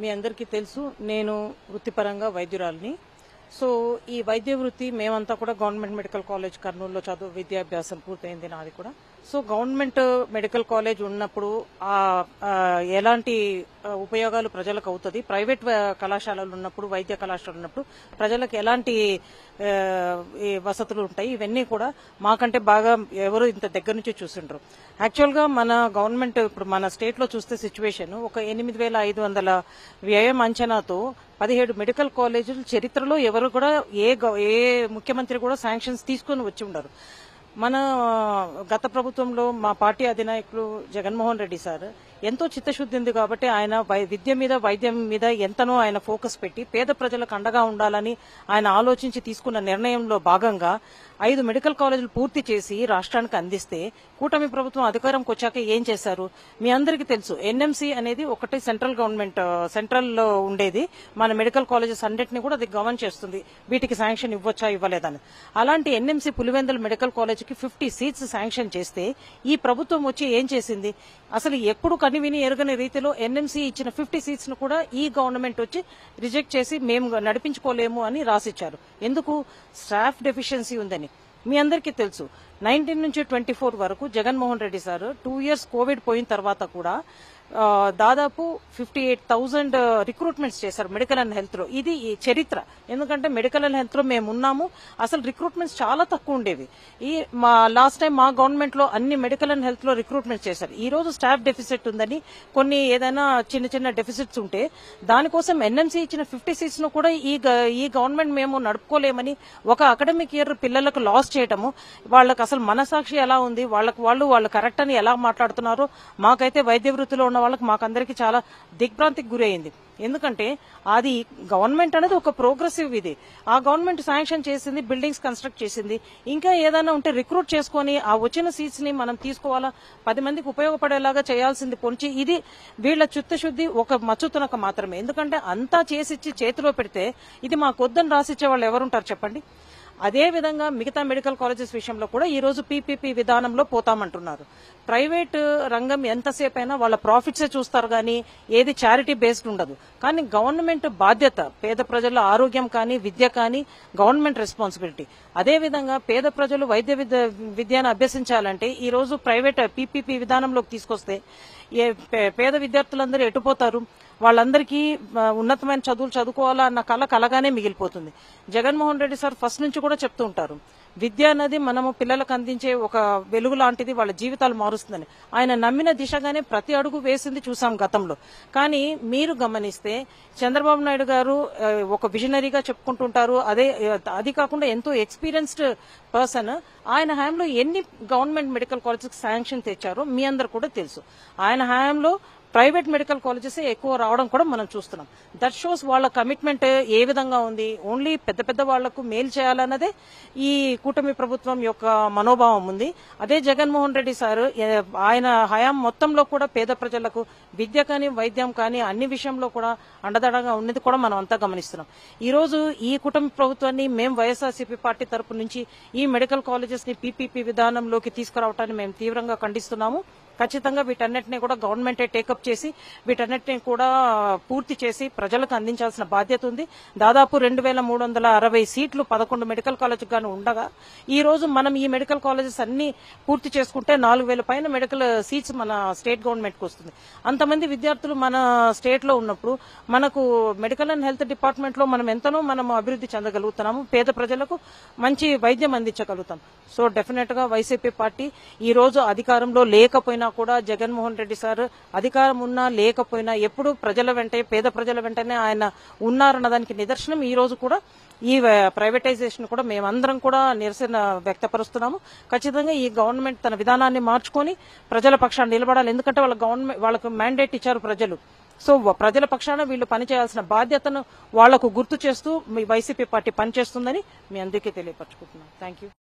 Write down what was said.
మీ అందరికీ తెలుసు నేను వృత్తిపరంగా వైద్యురాలిని. సో ఈ వైద్య వృత్తి మేమంతా కూడా గవర్నమెంట్ మెడికల్ కాలేజ్ కర్నూలులో విద్యాభ్యాసం పూర్తయింది నాది కూడా. సో గవర్నమెంట్ మెడికల్ కాలేజ్ ఉన్నప్పుడు ఎలాంటి ఉపయోగాలు ప్రజలకు అవుతుంది, ప్రైవేట్ కళాశాలలు ఉన్నప్పుడు, వైద్య కళాశాలలు ఉన్నప్పుడు ప్రజలకు ఎలాంటి వసతులు ఉంటాయి, ఇవన్నీ కూడా మాకంటే బాగా ఎవరు ఇంత దగ్గర నుంచి చూసిండ్రు. యాక్చువల్గా మన గవర్నమెంట్ ఇప్పుడు మన స్టేట్ లో చూస్తే సిచ్యువేషన్ ఒక 8,500 వ్యయం అంచనాతో 17 మెడికల్ కాలేజీలు చరిత్రలో ఎవరు కూడా ఏ ముఖ్యమంత్రి కూడా శాంక్షన్స్ తీసుకుని వచ్చి ఉండరు. మన గత ప్రభుత్వంలో మా పార్టీ అధినాయకులు జగన్మోహన్ రెడ్డి సార్ ఎంతో చిత్తశుద్ధి ఉంది కాబట్టి ఆయన విద్య మీద వైద్యం మీద ఎంతనో ఆయన ఫోకస్ పెట్టి పేద ప్రజలకు అండగా ఉండాలని ఆయన ఆలోచించి తీసుకున్న నిర్ణయంలో భాగంగా 5 మెడికల్ కాలేజీలు పూర్తి చేసి రాష్ట్రానికి అందిస్తే కూటమి ప్రభుత్వం అధికారంకి వచ్చాక ఏం చేశారు మీ అందరికీ తెలుసు. ఎన్ఎంసీ అనేది ఒకటి సెంట్రల్ లో ఉండేది. మన మెడికల్ కాలేజెస్ అన్నింటినీ కూడా అది గవర్న్ చేస్తుంది, వీటికి శాంక్షన్ ఇవ్వచ్చా ఇవ్వలేదని. అలాంటి ఎన్ఎంసీ పులివెందుల మెడికల్ కాలేజీకి 50 సీట్స్ శాంక్షన్ చేస్తే ఈ ప్రభుత్వం వచ్చి ఏం చేసింది, అసలు ఎప్పుడు కనివిని ఎరుగని రీతిలో ఎన్ఎంసీ ఇచ్చిన 50 సీట్స్ ను కూడా ఈ గవర్నమెంట్ వచ్చి రిజెక్ట్ చేసి మేము నడిపించుకోలేము అని రాసిచ్చారు. ఎందుకు? స్టాఫ్ డెఫిషియన్సీ ఉందని. మీ అందరికీ తెలుసు 19 నుంచి 24 వరకు Jaganmohan Reddy sir 2 years Covid పోయిన తర్వాత కూడా దాదాపు 58,000 రిక్రూట్మెంట్స్ చేశారు మెడికల్ అండ్ హెల్త్ లో. ఇది చరిత్ర. ఎందుకంటే మెడికల్ అండ్ హెల్త్ లో మేము ఉన్నాము, అసలు రిక్రూట్మెంట్స్ చాలా తక్కువ ఉండేవి. లాస్ట్ టైం మా గవర్నమెంట్ లో అన్ని మెడికల్ అండ్ హెల్త్ లో రిక్రూట్మెంట్స్ చేశారు. ఈ రోజు స్టాఫ్ డెఫిసిట్ ఉందని కొన్ని ఏదైనా చిన్న డెఫిసిట్స్ ఉంటే దానికోసం ఎన్ఎంసీ ఇచ్చిన 50 సీట్స్ ను కూడా ఈ గవర్నమెంట్ మేము నడుపుకోలేమని ఒక అకాడమిక్ ఇయర్ పిల్లలకు లాస్ చేయటము, వాళ్ళకి అసలు మనసాక్షి ఎలా ఉంది, వాళ్ళు కరెక్ట్ అని ఎలా మాట్లాడుతున్నారో మాకైతే వైద్య వృత్తిలో ఉన్న వాళ్ళకి మాకందరికి చాలా దిగ్భ్రాంతికి గురైంది. ఎందుకంటే అది గవర్నమెంట్ అనేది ఒక ప్రోగ్రెసివ్ ఇది. ఆ గవర్నమెంట్ శాంక్షన్ చేసింది, బిల్డింగ్స్ కన్స్ట్రక్ట్ చేసింది. ఇంకా ఏదైనా ఉంటే రిక్రూట్ చేసుకుని ఆ వచ్చిన సీట్స్ ని మనం తీసుకోవాలా, 10 మందికి ఉపయోగపడేలాగా చేయాల్సింది పొంచి ఇది వీళ్ల చిత్తశుద్ధి ఒక మచ్చుతునక మాత్రమే. ఎందుకంటే అంతా చేసిచ్చి చేతిలో పెడితే ఇది మాకొద్దని రాసిచ్చే వాళ్ళు ఎవరుంటారు చెప్పండి. అదే విధంగా మిగతా మెడికల్ కాలేజెస్ విషయంలో కూడా ఈ రోజు పీపీపీ విధానంలో పోతామంటున్నారు. ప్రైవేట్ రంగం ఎంతసేపు అయినా వాళ్ళ ప్రాఫిట్సే చూస్తారు కానీ ఏది చారిటీ బేస్డ్ ఉండదు. కానీ గవర్నమెంట్ బాధ్యత పేద ప్రజల ఆరోగ్యం కానీ విద్య కానీ గవర్నమెంట్ రెస్పాన్సిబిలిటీ. అదేవిధంగా పేద ప్రజలు వైద్య విద్యను అభ్యసించాలంటే ఈ రోజు ప్రైవేట్ పీపీపీ విధానంలోకి తీసుకొస్తే పేద విద్యార్థులందరూ ఎటుపోతారు? వాళ్ళందరికీ ఉన్నతమైన చదువులు చదువుకోవాలా అన్న కలగానే మిగిలిపోతుంది. జగన్మోహన్ రెడ్డి సార్ ఫస్ట్ నుంచి కూడా చెప్తూ ఉంటారు, విద్య అనేది మనము పిల్లలకు అందించే ఒక వెలుగు లాంటిది, వాళ్ళ జీవితాలు మారుస్తుందని. ఆయన నమ్మిన దిశగానే ప్రతి అడుగు వేసింది చూసాం గతంలో. కానీ మీరు గమనిస్తే చంద్రబాబు నాయుడు గారు ఒక విజనరీగా చెప్పుకుంటుంటారు. అది కాకుండా ఎంతో ఎక్స్పీరియన్స్డ్ పర్సన్. ఆయన హయాంలో ఎన్ని గవర్నమెంట్ మెడికల్ కాలేజెస్ శాంక్షన్ తెచ్చారో మీ అందరు కూడా తెలుసు. ఆయన హయాంలో ప్రైవేట్ మెడికల్ కాలేజెస్ ఎక్కువ రావడం కూడా మనం చూస్తున్నాం. దట్ షోస్ వాళ్ళ కమిట్మెంట్ ఏ విధంగా ఉంది. ఓన్లీ పెద్ద వాళ్లకు మేలు చేయాలన్నదే ఈ కూటమి ప్రభుత్వం యొక్క మనోభావం ఉంది. అదే జగన్మోహన్ రెడ్డి సార్ ఆయన హయాం మొత్తంలో కూడా పేద ప్రజలకు విద్య కానీ వైద్యం కానీ అన్ని విషయంలో కూడా అండదండగా ఉన్నది కూడా మనం అంతా గమనిస్తున్నాం. ఈ రోజు ఈ కూటమి ప్రభుత్వాన్ని మేము వైఎస్ఆర్సీపీ పార్టీ తరపు నుంచి ఈ మెడికల్ కాలేజెస్ ని పీపీపీ విధానంలోకి తీసుకురావటాన్ని మేము తీవ్రంగా ఖండిస్తున్నాము. ఖచ్చితంగా వీటన్నిటినీ కూడా గవర్నమెంటే టేకప్ చేసి వీటన్నిటినీ కూడా పూర్తి చేసి ప్రజలకు అందించాల్సిన బాధ్యత ఉంది. దాదాపు 2,360 సీట్లు 11 మెడికల్ కాలేజీకి గాను ఉండగా ఈ రోజు మనం ఈ మెడికల్ కాలేజెస్ అన్ని పూర్తి చేసుకుంటే 4,000 పైన మెడికల్ సీట్స్ మన స్టేట్ గవర్నమెంట్ కు వస్తుంది. అంతమంది విద్యార్థులు మన స్టేట్ లో ఉన్నప్పుడు మనకు మెడికల్ అండ్ హెల్త్ డిపార్ట్మెంట్ లో మనం ఎంతనో మనం అభివృద్ధి చెందగలుగుతున్నాము, పేద ప్రజలకు మంచి వైద్యం అందించగలుగుతాం. సో డెఫినెట్ గా వైసీపీ పార్టీ ఈ రోజు అధికారంలో లేకపోయినా కూడా జగన్మోహన్ రెడ్డి సార్ అధికారం ఉన్నా లేకపోయినా ఎప్పుడు ప్రజల వెంటే పేద ప్రజల వెంటనే ఆయన ఉన్నారన్న దానికి నిదర్శనం ఈ రోజు కూడా ఈ ప్రైవేటైజేషన్ కూడా మేమందరం కూడా నిరసన వ్యక్తపరుస్తున్నాము. ఖచ్చితంగా ఈ గవర్నమెంట్ తన విధానాన్ని మార్చుకొని ప్రజల పక్షాన్ని నిలబడాలి. ఎందుకంటే వాళ్ళకు మ్యాండేట్ ఇచ్చారు ప్రజలు. సో ప్రజల పక్షాన వీళ్ళు పనిచేయాల్సిన బాధ్యతను వాళ్లకు గుర్తు చేస్తూ వైసీపీ పార్టీ పనిచేస్తుందని మీ అందరికీ తెలియపరచుకుంటున్నాను. Thank you.